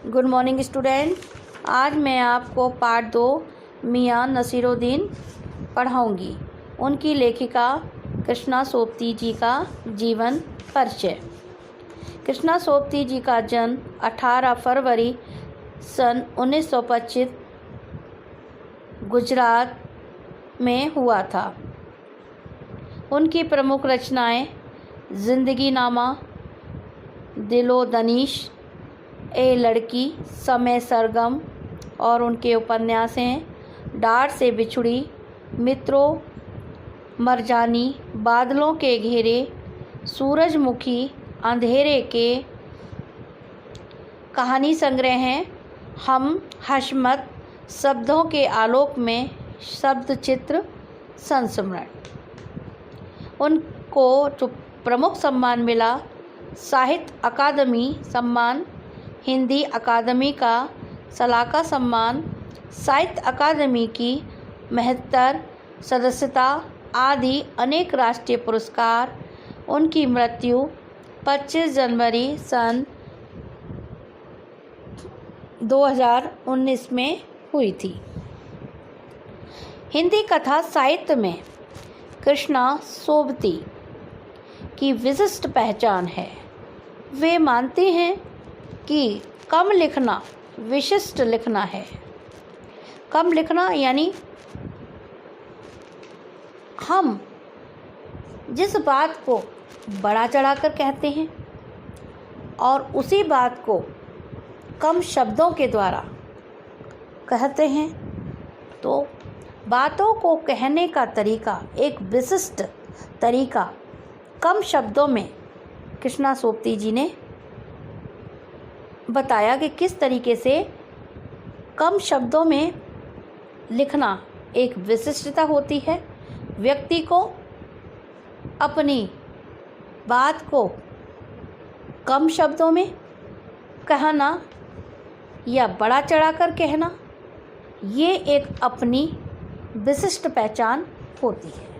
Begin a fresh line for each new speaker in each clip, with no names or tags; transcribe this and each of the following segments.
Good morning student. आज मैं आपको पार्ट 2 मियाँ नसीरुद्दीन पढ़ाऊँगी। उनकी लेखिका कृष्णा सोबती जी का जीवन परिचय। कृष्णा सोबती जी का जन्म 18 फरवरी सन 1925 गुजरात में हुआ था। उनकी प्रमुख रचनाएं ज़िंदगी नामा, दिलो दनीश, ए लड़की, समय सरगम और उनके उपन्यास हैं डार से बिछुड़ी, मित्रों, मरजानी, बादलों के घेरे, सूरजमुखी, अंधेरे के कहानी संग्रह हैं हम हशमत, शब्दों के आलोक में, शब्द चित्र, संस्मरण। उनको जो प्रमुख सम्मान मिला, साहित्य अकादमी सम्मान, हिंदी अकादमी का सलाका सम्मान, साहित्य अकादमी की 72 सदस्यता आदि अनेक राष्ट्रीय पुरस्कार। उनकी मृत्यु 25 जनवरी सन 2019 में हुई थी। हिंदी कथा साहित्य में कृष्णा सोबती की विशिष्ट पहचान है। वे मानते हैं कि कम लिखना विशिष्ट लिखना है। कम लिखना यानी हम जिस बात को बड़ा चढ़ाकर कहते हैं और उसी बात को कम शब्दों के द्वारा कहते हैं, तो बातों को कहने का तरीका, एक विशिष्ट तरीका कम शब्दों में कृष्णा सोबती जी ने बताया कि किस तरीके से कम शब्दों में लिखना एक विशिष्टता होती है। व्यक्ति को अपनी बात को कम शब्दों में कहना या बड़ा चढ़ाकर कहना, ये एक अपनी विशिष्ट पहचान होती है।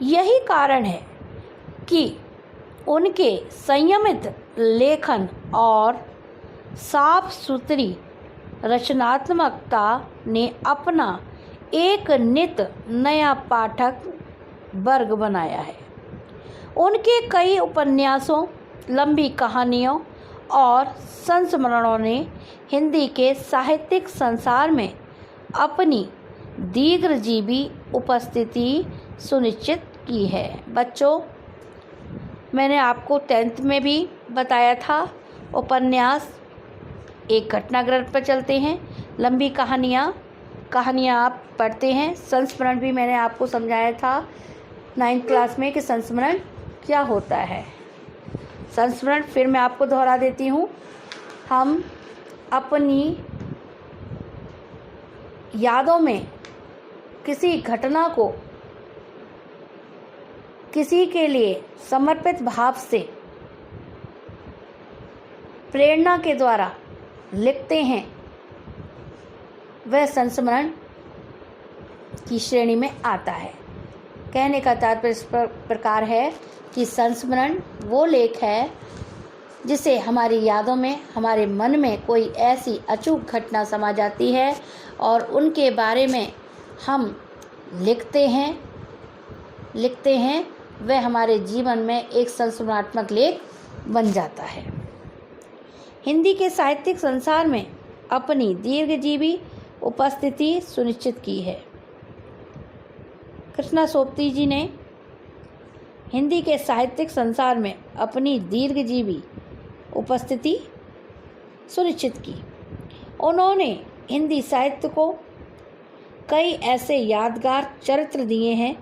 यही कारण है कि उनके संयमित लेखन और साफ सुथरी रचनात्मकता ने अपना एक नित नया पाठक वर्ग बनाया है। उनके कई उपन्यासों, लंबी कहानियों और संस्मरणों ने हिंदी के साहित्यिक संसार में अपनी दीर्घजीवी उपस्थिति सुनिश्चित की है। बच्चों, मैंने आपको 10th में भी बताया था, उपन्यास एक घटनाग्रह पर चलते हैं, लंबी कहानियाँ आप पढ़ते हैं। संस्मरण भी मैंने आपको समझाया था 9th क्लास में कि संस्मरण क्या होता है। संस्मरण फिर मैं आपको दोहरा देती हूँ। हम अपनी यादों में किसी घटना को किसी के लिए समर्पित भाव से प्रेरणा के द्वारा लिखते हैं, वह संस्मरण की श्रेणी में आता है। कहने का तात्पर्य इस प्रकार है कि संस्मरण वो लेख है जिसे हमारी यादों में, हमारे मन में कोई ऐसी अचूक घटना समा जाती है और उनके बारे में हम लिखते हैं, वह हमारे जीवन में एक संस्मरणात्मक लेख बन जाता है। हिंदी के साहित्यिक संसार में अपनी दीर्घजीवी उपस्थिति सुनिश्चित की है। कृष्णा सोबती जी ने हिंदी के साहित्यिक संसार में अपनी दीर्घजीवी उपस्थिति सुनिश्चित की। उन्होंने हिंदी साहित्य को कई ऐसे यादगार चरित्र दिए हैं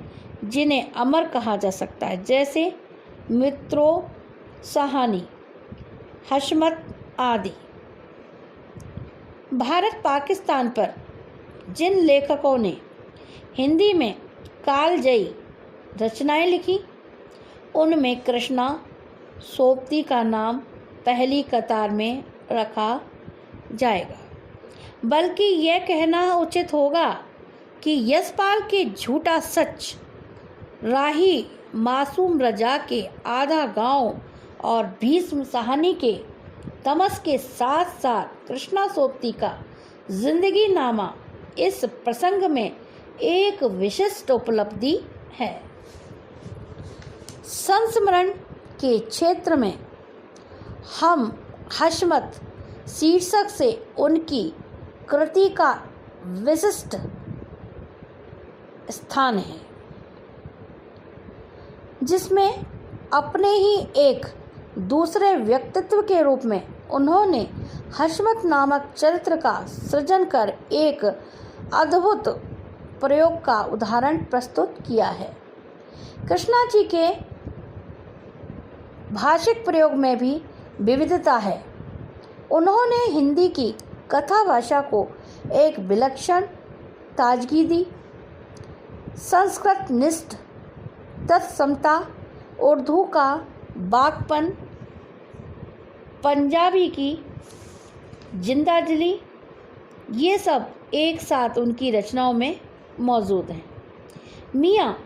जिन्हें अमर कहा जा सकता है, जैसे मित्रों, सहानी, हशमत आदि। भारत पाकिस्तान पर जिन लेखकों ने हिंदी में कालजयी रचनाएं लिखी, उनमें कृष्णा सोबती का नाम पहली कतार में रखा जाएगा। बल्कि यह कहना उचित होगा कि यशपाल के झूठा सच, राही मासूम रजा के आधा गांव और भीष्म साहनी के तमस के साथ साथ कृष्णा सोबती का जिंदगी नामा इस प्रसंग में एक विशिष्ट उपलब्धि है। संस्मरण के क्षेत्र में हम हशमत शीर्षक से उनकी कृति का विशिष्ट स्थान है, जिसमें अपने ही एक दूसरे व्यक्तित्व के रूप में उन्होंने हशमत नामक चरित्र का सृजन कर एक अद्भुत प्रयोग का उदाहरण प्रस्तुत किया है। कृष्णा जी के भाषिक प्रयोग में भी विविधता है। उन्होंने हिंदी की कथा भाषा को एक विलक्षण ताजगी दी। संस्कृत निष्ठ तत्समता, उर्दू का बागपन, पंजाबी की जिंदादिली, ये सब एक साथ उनकी रचनाओं में मौजूद हैं। मियाँ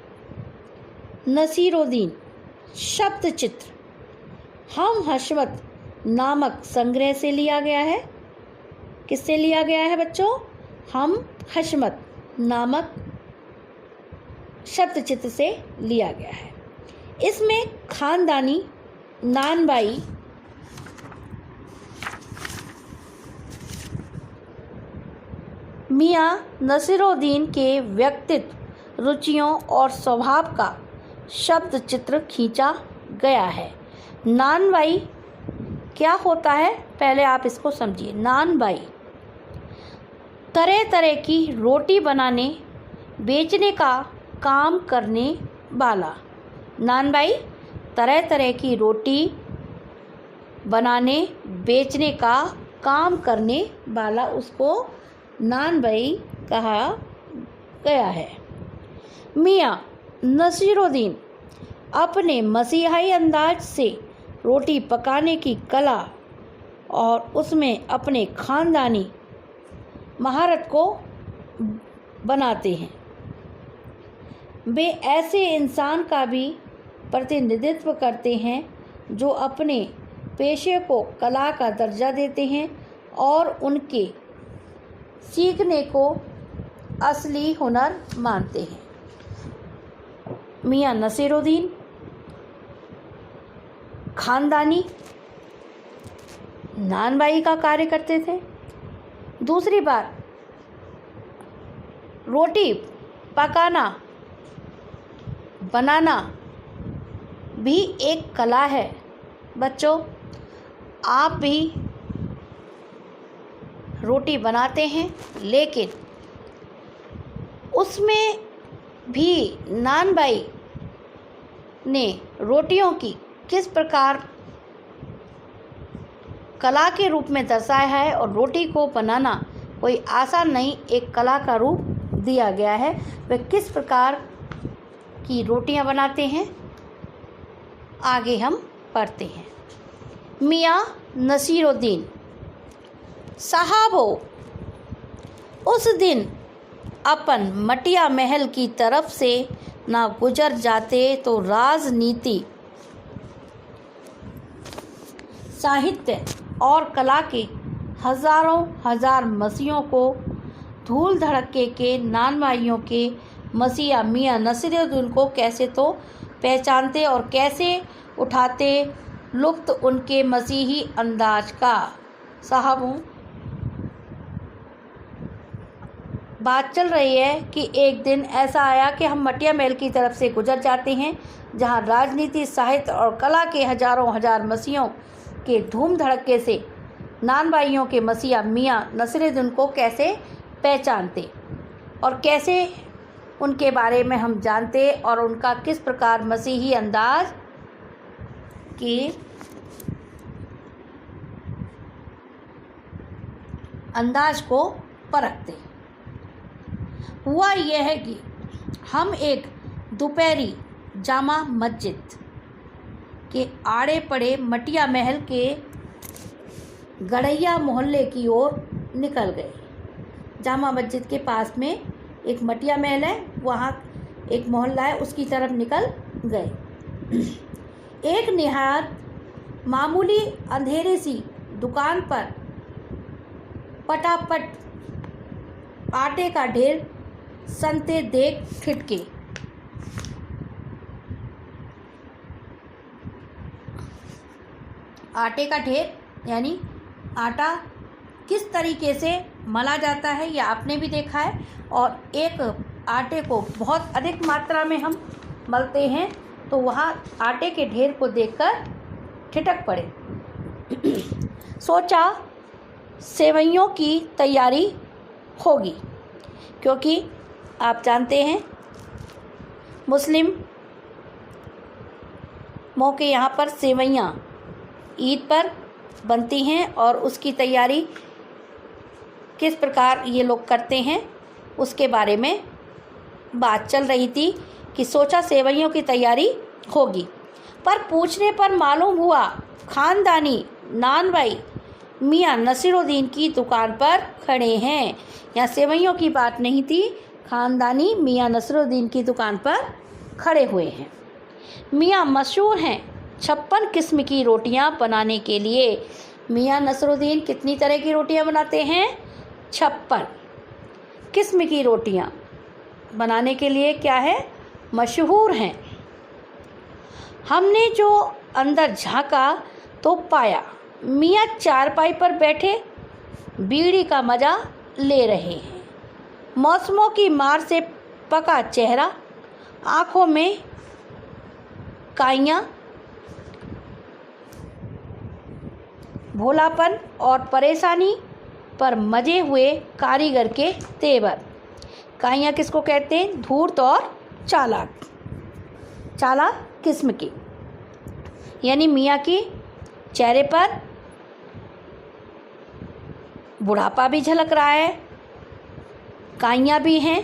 नसीरुद्दीन शब्द चित्र हम हशमत नामक संग्रह से लिया गया है। किससे लिया गया है बच्चों? हम हशमत नामक शब्द चित्र से लिया गया है। इसमें खानदानी नानबाई मियाँ नसीरुद्दीन के व्यक्तित्व, रुचियों और स्वभाव का शब्द चित्र खींचा गया है। नानबाई क्या होता है, पहले आप इसको समझिए। नानबाई तरह तरह की रोटी बनाने बेचने का काम करने वाला। नानबाई तरह तरह की रोटी बनाने बेचने का काम करने वाला, उसको नानबाई कहा गया है। मियाँ नसीरुद्दीन अपने मसीहाई अंदाज से रोटी पकाने की कला और उसमें अपने खानदानी महारत को बनाते हैं। वे ऐसे इंसान का भी प्रतिनिधित्व करते हैं जो अपने पेशे को कला का दर्जा देते हैं और उनके सीखने को असली हुनर मानते हैं। मियाँ नसीरुद्दीन खानदानी नानबाई का कार्य करते थे। दूसरी बात, रोटी पकाना बनाना भी एक कला है। बच्चों, आप भी रोटी बनाते हैं, लेकिन उसमें भी नानबाई ने रोटियों की किस प्रकार कला के रूप में दर्शाया है, और रोटी को बनाना कोई आसान नहीं, एक कला का रूप दिया गया है। वे किस प्रकार की रोटियां बनाते हैं, आगे हम पढ़ते हैं। मियाँ नसीरुद्दीन साहबो उस दिन अपन मटिया महल की तरफ से ना गुजर जाते तो राजनीति, साहित्य और कला के हजारों हजार मसीहों को धूल धड़के के नानबाइयों के मसीहा मियाँ नसीरुद्दीन को कैसे तो पहचानते और कैसे उठाते लुत्फ़ उनके मसीही अंदाज का। साहबों, बात चल रही है कि एक दिन ऐसा आया कि हम मटिया महल की तरफ से गुजर जाते हैं, जहां राजनीति, साहित्य और कला के हजारों हजार मसीहों के धूम धड़के से नानबाइयों के मसीहा मियाँ नसीरुद्दीन को कैसे पहचानते और कैसे उनके बारे में हम जानते और उनका किस प्रकार मसीही अंदाज की अंदाज को परखते। हुआ यह है कि हम एक दोपहरी जामा मस्जिद के आड़े पड़े मटिया महल के गढ़ैया मोहल्ले की ओर निकल गए। जामा मस्जिद के पास में एक मटिया महल है, वहाँ एक मोहल्ला है, उसकी तरफ निकल गए। एक निहायत मामूली अंधेरे सी दुकान पर पटापट आटे का ढेर सनते देख ठिठके। आटे का ढेर यानी आटा किस तरीके से मला जाता है यह आपने भी देखा है, और एक आटे को बहुत अधिक मात्रा में हम मलते हैं तो वहाँ आटे के ढेर को देखकर ठिठक पड़े। सोचा सेवइयों की तैयारी होगी, क्योंकि आप जानते हैं मुस्लिम के यहाँ पर सेवइयाँ ईद पर बनती हैं और उसकी तैयारी किस प्रकार ये लोग करते हैं उसके बारे में बात चल रही थी कि सोचा सेवइयों की तैयारी होगी। पर पूछने पर मालूम हुआ खानदानी नान भाई मियाँ नसीरुद्दीन की दुकान पर खड़े हैं। यहाँ सेवइयों की बात नहीं थी, खानदानी मियाँ नसीरुद्दीन की दुकान पर खड़े हुए हैं। मियाँ मशहूर हैं 56 किस्म की रोटियां बनाने के लिए। मियाँ नसीरुद्दीन कितनी तरह की रोटियां बनाते हैं? 56 किस्म की रोटियां बनाने के लिए क्या है? मशहूर हैं। हमने जो अंदर झांका तो पाया मियाँ चारपाई पर बैठे बीड़ी का मज़ा ले रहे हैं। मौसमों की मार से पका चेहरा, आँखों में काइयाँ, भोलापन और परेशानी पर मजे हुए कारीगर के तेवर। काइयाँ किसको कहते हैं? धूर्त और चालाक, चालाक किस्म की। यानी मियाँ की चेहरे पर बुढ़ापा भी झलक रहा है, काइयाँ भी हैं,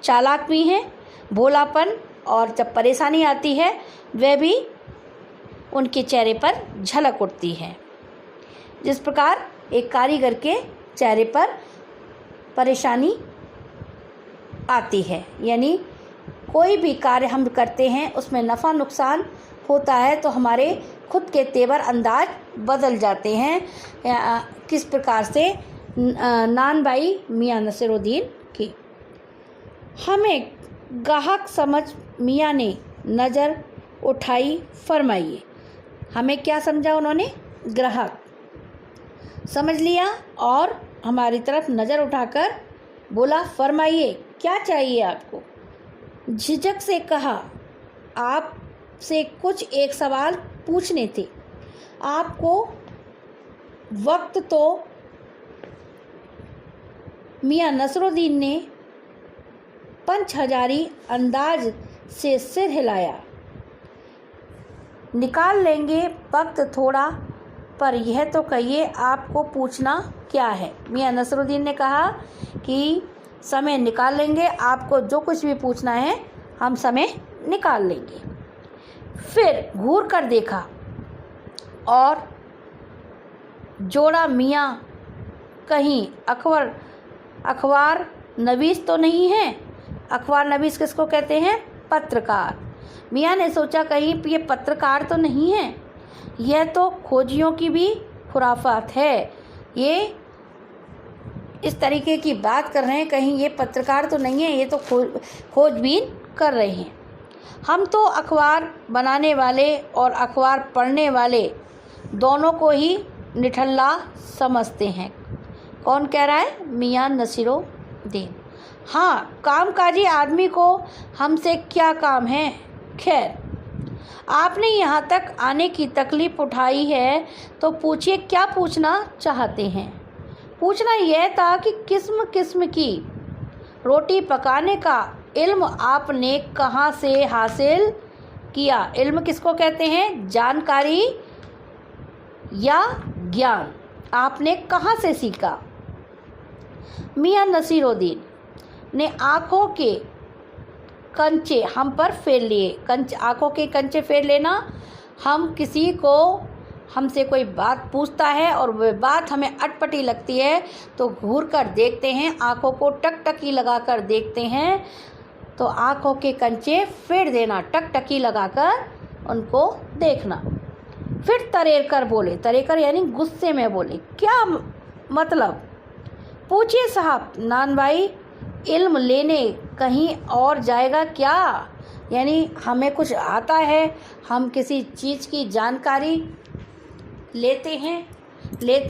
चालाक भी हैं, भोलापन और जब परेशानी आती है वह भी उनके चेहरे पर झलक उठती है। जिस प्रकार एक कारीगर के चेहरे पर परेशानी आती है, यानी कोई भी कार्य हम करते हैं उसमें नफ़ा नुकसान होता है तो हमारे खुद के तेवर अंदाज बदल जाते हैं। किस प्रकार से नान भाई मियाँ नसीरुद्दीन की। हमें गाहक समझ मियाँ ने नज़र उठाई, फरमाइए। हमें क्या समझा उन्होंने? ग्राहक समझ लिया और हमारी तरफ नज़र उठाकर बोला, फरमाइए क्या चाहिए आपको। झिझक से कहा, आपसे कुछ एक सवाल पूछने थे। आपको वक्त तो मियाँ नसीरुद्दीन ने पंचहजारी अंदाज से सिर हिलाया। निकाल लेंगे वक्त थोड़ा, पर यह तो कहिए आपको पूछना क्या है। मियाँ नसीरुद्दीन ने कहा कि समय निकाल लेंगे, आपको जो कुछ भी पूछना है हम समय निकाल लेंगे। फिर घूर कर देखा और जोड़ा, मियाँ कहीं अखबार नवीस तो नहीं है। अखबार नवीस किसको कहते हैं? पत्रकार। मियाँ ने सोचा कहीं ये पत्रकार तो नहीं है, यह तो खोजियों की भी खुराफात है। ये इस तरीके की बात कर रहे हैं, कहीं ये पत्रकार तो नहीं है, ये तो खोजबीन कर रहे हैं। हम तो अखबार बनाने वाले और अखबार पढ़ने वाले दोनों को ही निठल्ला समझते हैं। कौन कह रहा है? मियाँ नसीरुद्दीन। हाँ, कामकाजी आदमी को हमसे क्या काम है। खैर, आपने यहाँ तक आने की तकलीफ़ उठाई है तो पूछिए क्या पूछना चाहते हैं। पूछना यह था कि किस्म किस्म की रोटी पकाने का इल्म आपने कहाँ से हासिल किया। इल्म किसको कहते हैं? जानकारी या ज्ञान। आपने कहाँ से सीखा। मियाँ नसीरुद्दीन ने आँखों के कंचे हम पर फेर लिए। आँखों के कंचे फेर लेना, हम किसी को हमसे कोई बात पूछता है और वह बात हमें अटपटी लगती है तो घूर कर देखते हैं, आँखों को टकटकी लगाकर देखते हैं। तो आँखों के कंचे फेर देना, टकटकी लगाकर उनको देखना। फिर तरेर कर बोले, तरेर कर यानी गुस्से में बोले, क्या मतलब? पूछिए साहब, नान भाई इल्म लेने कहीं और जाएगा क्या? यानी हमें कुछ आता है, हम किसी चीज़ की जानकारी लेते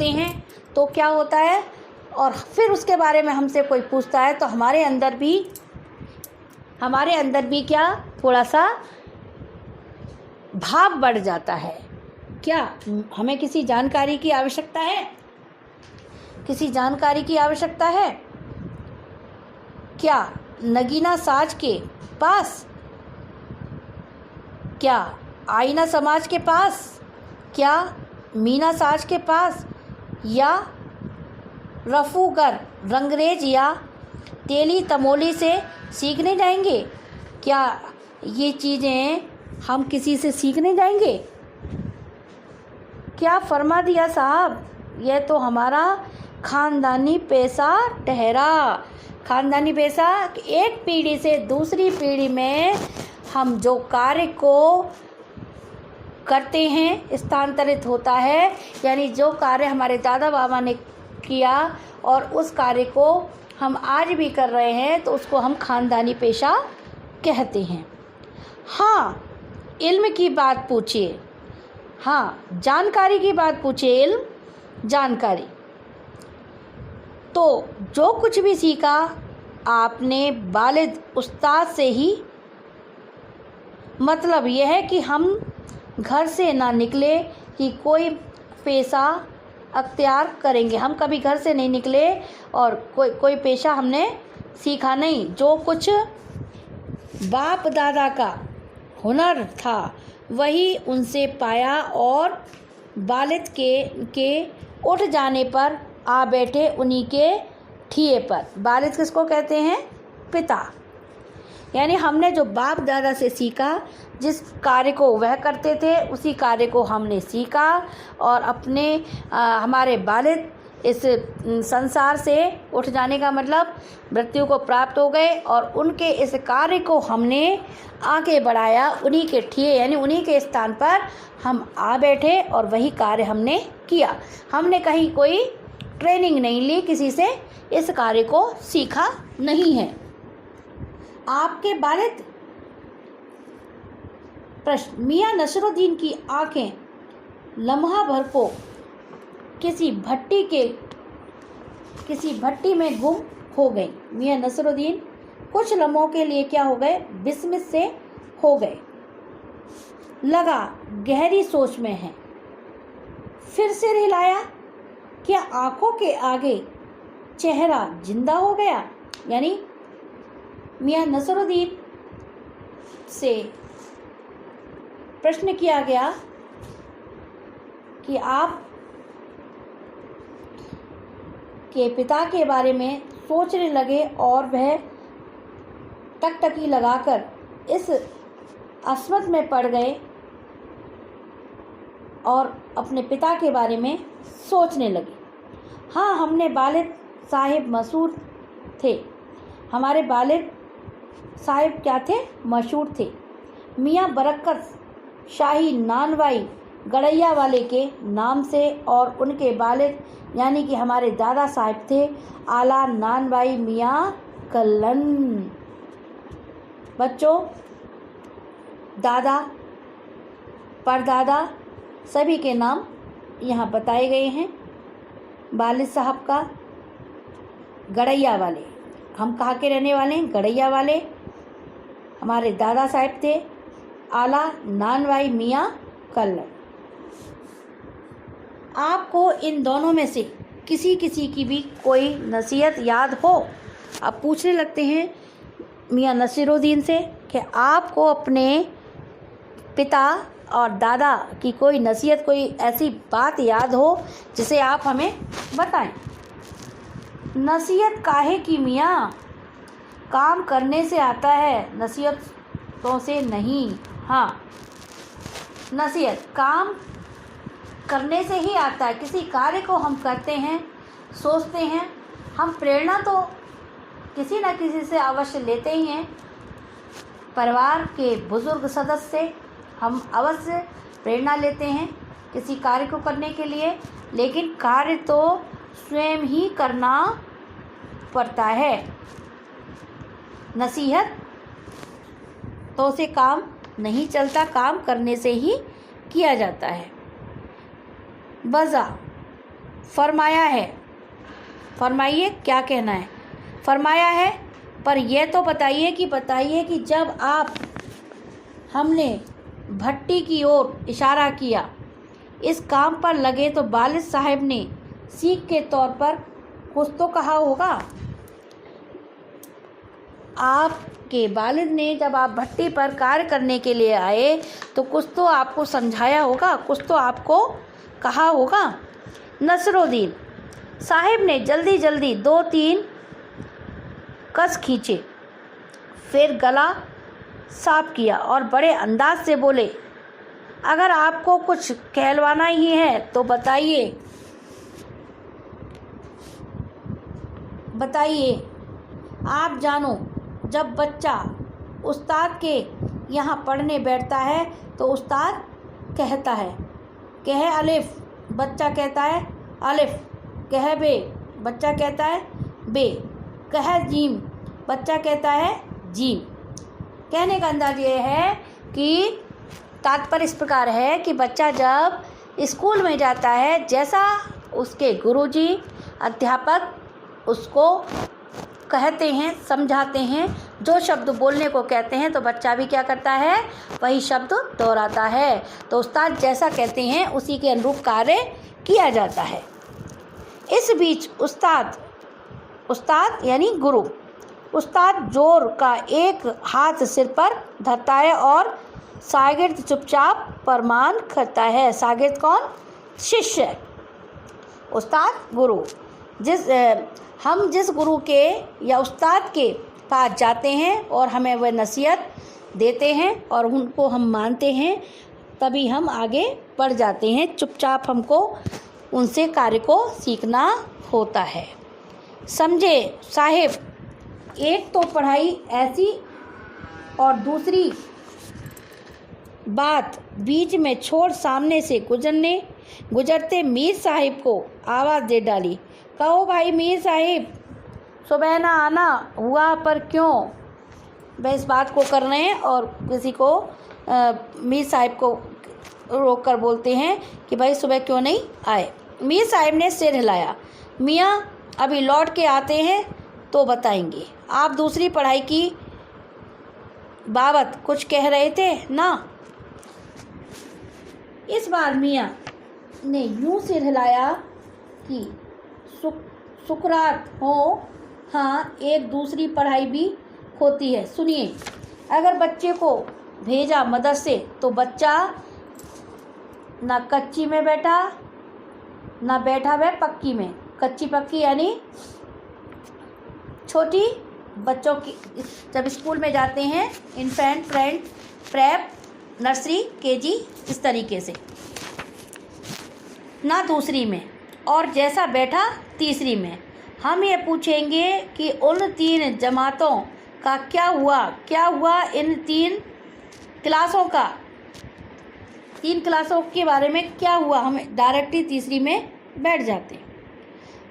हैं तो क्या होता है, और फिर उसके बारे में हमसे कोई पूछता है तो हमारे अंदर भी क्या थोड़ा सा भाव बढ़ जाता है। क्या हमें किसी जानकारी की आवश्यकता है? क्या नगीना साज के पास? क्या आईना समाज के पास? क्या मीना साज के पास? या रफूगर रंगरेज या तेली तमोली से सीखने जाएंगे? क्या ये चीज़ें हम किसी से सीखने जाएंगे? क्या फरमा दिया साहब, यह तो हमारा ख़ानदानी पेशा ठहरा। ख़ानदानी पेशा, एक पीढ़ी से दूसरी पीढ़ी में हम जो कार्य को करते हैं स्थानांतरित होता है, यानी जो कार्य हमारे दादा बाबा ने किया और उस कार्य को हम आज भी कर रहे हैं तो उसको हम ख़ानदानी पेशा कहते हैं। हाँ, इल्म की बात पूछिए, हाँ जानकारी की बात पूछिए, इल्म जानकारी। तो जो कुछ भी सीखा आपने वालिद उस्ताद से ही, मतलब यह है कि हम घर से ना निकले कि कोई पेशा अख्तियार करेंगे। हम कभी घर से नहीं निकले और कोई पेशा हमने सीखा नहीं। जो कुछ बाप दादा का हुनर था वही उनसे पाया और वालिद के उठ जाने पर आ बैठे उन्हीं के ठिए पर। वालिद किसको कहते हैं? पिता। यानी हमने जो बाप दादा से सीखा, जिस कार्य को वह करते थे उसी कार्य को हमने सीखा और हमारे वालिद इस संसार से उठ जाने का मतलब मृत्यु को प्राप्त हो गए और उनके इस कार्य को हमने आगे बढ़ाया, उन्हीं के ठिए यानी उन्हीं के स्थान पर हम आ बैठे और वही कार्य हमने किया। हमने कहीं कोई ट्रेनिंग नहीं ली, किसी से इस कार्य को सीखा नहीं है। आपके वालिद प्रश्न, मियाँ नसरुद्दीन की आंखें लम्हा भर को किसी भट्टी में गुम हो गई। मियाँ नसरुद्दीन कुछ लम्हों के लिए क्या हो गए? विस्मित से हो गए। लगा गहरी सोच में है। फिर से हिलाया, क्या आंखों के आगे चेहरा जिंदा हो गया? यानी मियाँ नसरुद्दीन से प्रश्न किया गया कि आप के पिता के बारे में सोचने लगे और वह टकटकी लगाकर इस अस्मत में पड़ गए और अपने पिता के बारे में सोचने लगे। हाँ, हमने वालिद साहिब मशहूर थे। हमारे वालिद साहिब क्या थे? मशहूर थे। मियाँ बरकत शाही नानवाई गड़ैया वाले के नाम से और उनके वालिद यानी कि हमारे दादा साहिब थे आला नानवाई मियाँ कल्लन। बच्चों, दादा परदादा सभी के नाम यहाँ बताए गए हैं। वालिद साहब का गड़ैया वाले, हम कहाँ के रहने वाले हैं? गड़ैया वाले। हमारे दादा साहब थे आला नानवाई मियाँ कल्लन। आपको इन दोनों में से किसी की भी कोई नसीहत याद हो? अब पूछने लगते हैं मियाँ नसीरुद्दीन से कि आपको अपने पिता और दादा की कोई नसीहत, कोई ऐसी बात याद हो जिसे आप हमें बताएं। नसीहत काहे की मियाँ? काम करने से आता है, नसीहतों से नहीं। हाँ, नसीहत काम करने से ही आता है। किसी कार्य को हम करते हैं, सोचते हैं, हम प्रेरणा तो किसी न किसी से अवश्य लेते ही हैं। परिवार के बुजुर्ग सदस्य से हम अवश्य प्रेरणा लेते हैं। किसी कार्य को करने के लिए, लेकिन कार्य तो स्वयं ही करना पड़ता है। नसीहत तो से काम नहीं चलता, काम करने से ही किया जाता है। वज़ा फरमाया है, फरमाइए क्या कहना है। फरमाया है पर यह तो बताइए कि जब आप हमने भट्टी की ओर इशारा किया, इस काम पर लगे तो वालिद साहब ने सीख के तौर पर कुछ तो कहा होगा। आपके वालिद ने जब आप भट्टी पर कार्य करने के लिए आए तो कुछ तो आपको समझाया होगा, कुछ तो आपको कहा होगा। नसरुद्दीन साहब ने जल्दी जल्दी 2-3 कस खींचे, फिर गला साफ किया और बड़े अंदाज से बोले, अगर आपको कुछ कहलवाना ही है तो बताइए। आप जानो, जब बच्चा उस्ताद के यहाँ पढ़ने बैठता है तो उस्ताद कहता है कह अलिफ, बच्चा कहता है अलिफ। कह बे, बच्चा कहता है बे। कह जीम, बच्चा कहता है जीम। कहने का अंदाज ये है कि तात्पर्य इस प्रकार है कि बच्चा जब स्कूल में जाता है, जैसा उसके गुरुजी अध्यापक उसको कहते हैं, समझाते हैं, जो शब्द बोलने को कहते हैं तो बच्चा भी क्या करता है, वही शब्द दोहराता है। तो उस्ताद जैसा कहते हैं उसी के अनुरूप कार्य किया जाता है। इस बीच उस्ताद यानी गुरु, उस्ताद जोर का एक हाथ सिर पर धरता है और शागिर्द चुपचाप फरमान करता है। शागिर्द कौन? शिष्य। उस्ताद गुरु। हम जिस गुरु के या उस्ताद के पास जाते हैं और हमें वह नसीहत देते हैं और उनको हम मानते हैं, तभी हम आगे बढ़ जाते हैं। चुपचाप हमको उनसे कार्य को सीखना होता है। समझे साहिब, एक तो पढ़ाई ऐसी और दूसरी बात बीच में छोड़ सामने से गुजरते मीर साहिब को आवाज़ दे डाली, कहो भाई मीर साहिब, सुबह ना आना हुआ पर क्यों? वह इस बात को कर रहे हैं और किसी को मीर साहिब को रोक कर बोलते हैं कि भाई सुबह क्यों नहीं आए। मीर साहिब ने सिर हिलाया, मियाँ अभी लौट के आते हैं तो बताएंगे। आप दूसरी पढ़ाई की बाबत कुछ कह रहे थे ना? इस बार मियाँ ने यूँ सिर हिलाया कि सुकरात हो। हाँ, एक दूसरी पढ़ाई भी होती है। सुनिए, अगर बच्चे को भेजा मदरसे तो बच्चा ना कच्ची में बैठा ना बैठा वह पक्की में। कच्ची पक्की यानी छोटी बच्चों की जब स्कूल में जाते हैं, infant, friend, prep, nursery, KG, इस तरीके से, ना दूसरी में, और जैसा बैठा तीसरी में। हम ये पूछेंगे कि उन 3 जमातों का क्या हुआ इन 3 क्लासों का, 3 क्लासों के बारे में क्या हुआ, हम डायरेक्टली तीसरी में बैठ जाते हैं।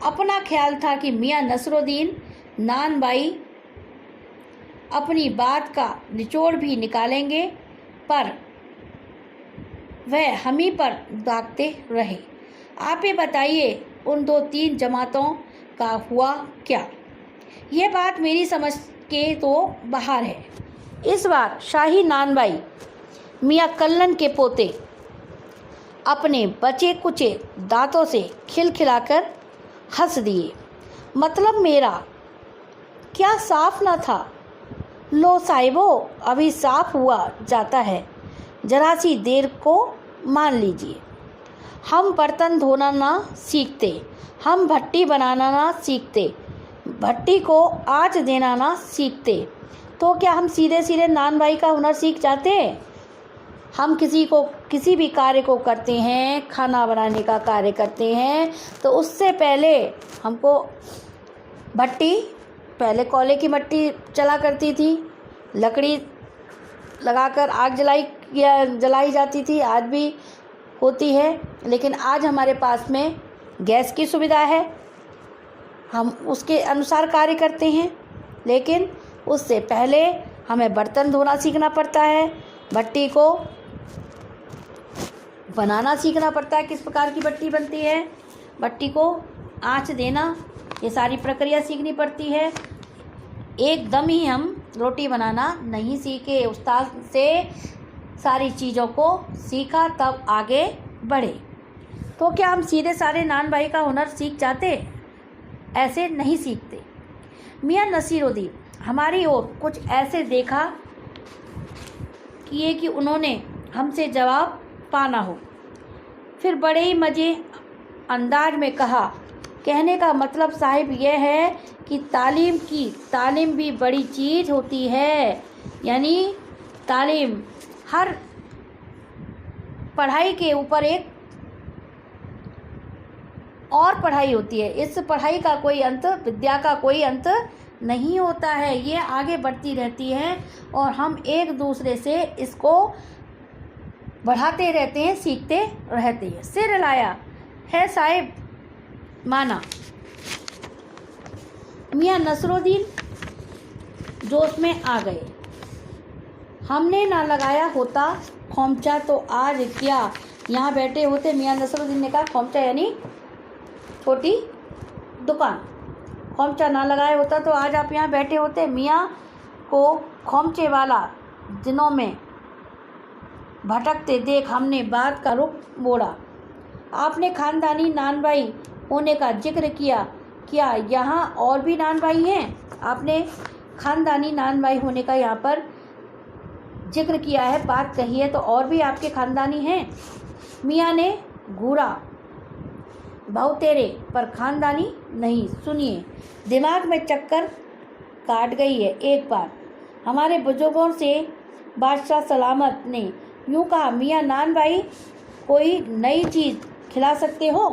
अपना ख्याल था कि मियाँ नसरुद्दीन नान भाई अपनी बात का निचोड़ भी निकालेंगे, पर वह हम ही पर दागते रहे। आप ही बताइए, उन 2-3 जमातों का हुआ क्या? ये बात मेरी समझ के तो बाहर है। इस बार शाही नानबाई मियाँ कल्लन के पोते अपने बचे कुचे दांतों से खिलखिलाकर हंस दिए। मतलब मेरा क्या साफ ना था? लो साहिबो, अभी साफ हुआ जाता है, जरा सी देर को मान लीजिए। हम बर्तन धोना ना सीखते, हम भट्टी बनाना ना सीखते, भट्टी को आँच देना ना सीखते, तो क्या हम सीधे सीधे नान भाई का हुनर सीख जाते? हम किसी भी कार्य को करते हैं, खाना बनाने का कार्य करते हैं, तो उससे पहले हमको भट्टी, पहले कोयले की मट्टी चला करती थी, लकड़ी लगाकर आग जलाई जाती थी। आज भी होती है, लेकिन आज हमारे पास में गैस की सुविधा है, हम उसके अनुसार कार्य करते हैं। लेकिन उससे पहले हमें बर्तन धोना सीखना पड़ता है, भट्टी को बनाना सीखना पड़ता है, किस प्रकार की भट्टी बनती है, भट्टी को आँच देना, ये सारी प्रक्रिया सीखनी पड़ती है। एकदम ही हम रोटी बनाना नहीं सीखे, उस्ताद से सारी चीज़ों को सीखा तब आगे बढ़े। तो क्या हम सीधे सारे नान भाई का हुनर सीख जाते? ऐसे नहीं सीखते। मियाँ नसीरुद्दीन हमारी ओर कुछ ऐसे देखा किए कि उन्होंने हमसे जवाब पाना हो, फिर बड़े ही मज़े अंदाज में कहा, कहने का मतलब साहिब यह है कि तालीम भी बड़ी चीज़ होती है। यानी तालीम हर पढ़ाई के ऊपर एक और पढ़ाई होती है। इस पढ़ाई का कोई अंत, विद्या का कोई अंत नहीं होता है, ये आगे बढ़ती रहती है और हम एक दूसरे से इसको बढ़ाते रहते हैं, सीखते रहते हैं। सिर हिलाया है साहिब, माना। मियाँ नसरुद्दीन जोश में आ गए। हमने ना लगाया होता खोमचा तो आज क्या यहाँ बैठे होते। मियाँ नसरुद्दीन ने कहा, खोमचा यानी छोटी दुकान, खोमचा ना लगाया होता तो आज आप यहाँ बैठे होते। मियाँ को खोमचे वाला दिनों में भटकते देख हमने बात का रुख मोड़ा। आपने खानदानी नान भाई होने का जिक्र किया, क्या यहाँ और भी नान भाई हैं? आपने खानदानी नान भाई होने का यहाँ पर जिक्र किया है, बात कही है, तो और भी आपके खानदानी हैं? मियाँ ने घूरा, भाऊ तेरे पर खानदानी नहीं। सुनिए, दिमाग में चक्कर काट गई है एक बार। हमारे बुजुर्गों से बादशाह सलामत ने यूँ कहा, मियाँ नान भाई कोई नई चीज़ खिला सकते हो?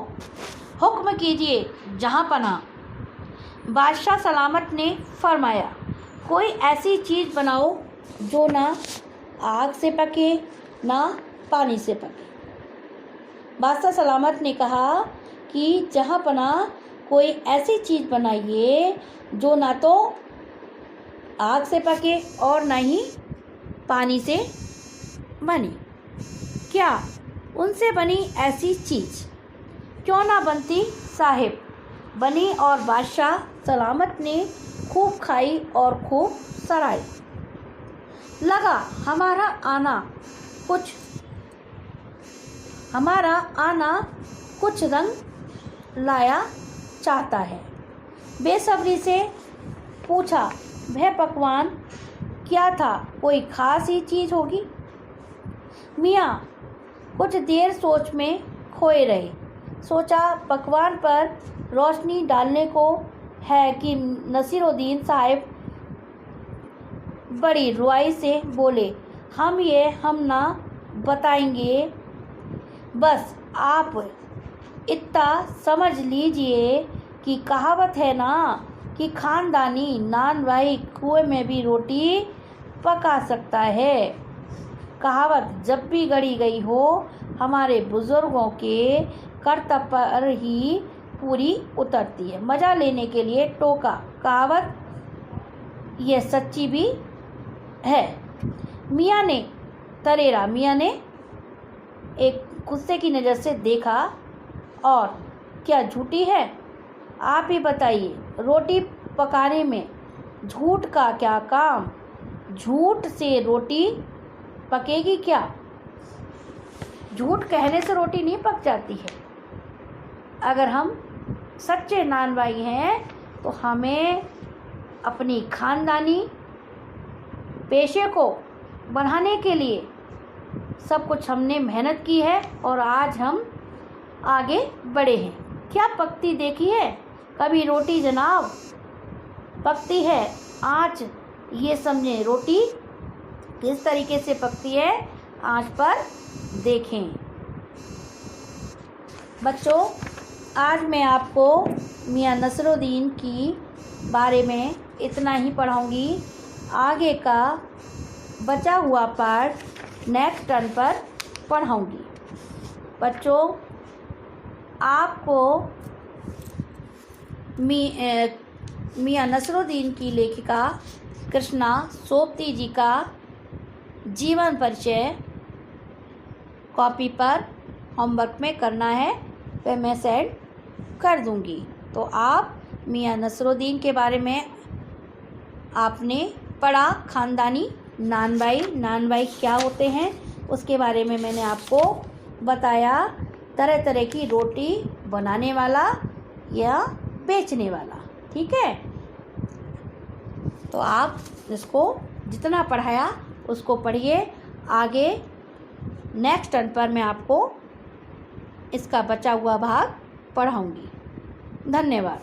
हुक्म कीजिए जहाँ पनाह। बादशाह सलामत ने फरमाया, कोई ऐसी चीज़ बनाओ जो ना आग से पके ना पानी से पके। बादशाह सलामत ने कहा कि जहाँ पनाह कोई ऐसी चीज़ बनाइए जो ना तो आग से पके और ना ही पानी से बनी। क्या उनसे बनी ऐसी चीज़? क्यों ना बनती साहिब, बनी और बादशाह सलामत ने खूब खाई और खूब सराई। लगा हमारा आना कुछ रंग लाया चाहता है। बेसब्री से पूछा, वह पकवान क्या था? कोई ख़ास ही चीज़ होगी। मियाँ कुछ देर सोच में खोए रहे। सोचा पकवान पर रोशनी डालने को है कि नसीरुद्दीन साहिब बड़ी रुआई से बोले, हम ना बताएंगे, बस आप इतना समझ लीजिए कि कहावत है ना कि खानदानी नान भाई कुएं में भी रोटी पका सकता है। कहावत जब भी गढ़ी गई हो हमारे बुज़ुर्गों के कर्तव्य पर ही पूरी उतरती है। मज़ा लेने के लिए टोका, कहावत यह सच्ची भी है। मियाँ ने एक गुस्से की नज़र से देखा, और क्या झूठी है? आप ही बताइए, रोटी पकाने में झूठ का क्या काम? झूठ से रोटी पकेगी क्या? झूठ कहने से रोटी नहीं पक जाती है। अगर हम सच्चे नान भाई हैं तो हमें अपनी खानदानी पेशे को बढ़ाने के लिए सब कुछ हमने मेहनत की है और आज हम आगे बढ़े हैं। क्या पकती देखी है कभी रोटी जनाब? पकती है आँच, ये समझें रोटी किस तरीके से पकती है, आँच पर देखें। बच्चों, आज मैं आपको मियाँ नसरुद्दीन की बारे में इतना ही पढ़ाऊँगी। आगे का बचा हुआ पार्ट नेक्स्ट टर्न पर पढ़ाऊँगी। बच्चों, आपको मियां नसरुद्दीन की लेखिका कृष्णा सोबती जी का जीवन परिचय कॉपी पर होमवर्क में करना है, वह मैं सेंड कर दूंगी। तो आप मियां नसरुद्दीन के बारे में आपने पढ़ा, ख़ानदानी नानबाई क्या होते हैं उसके बारे में मैंने आपको बताया, तरह तरह की रोटी बनाने वाला या बेचने वाला। ठीक है, तो आप इसको जितना पढ़ाया उसको पढ़िए। आगे नेक्स्ट टर्न पर मैं आपको इसका बचा हुआ भाग पढ़ाऊंगी। धन्यवाद।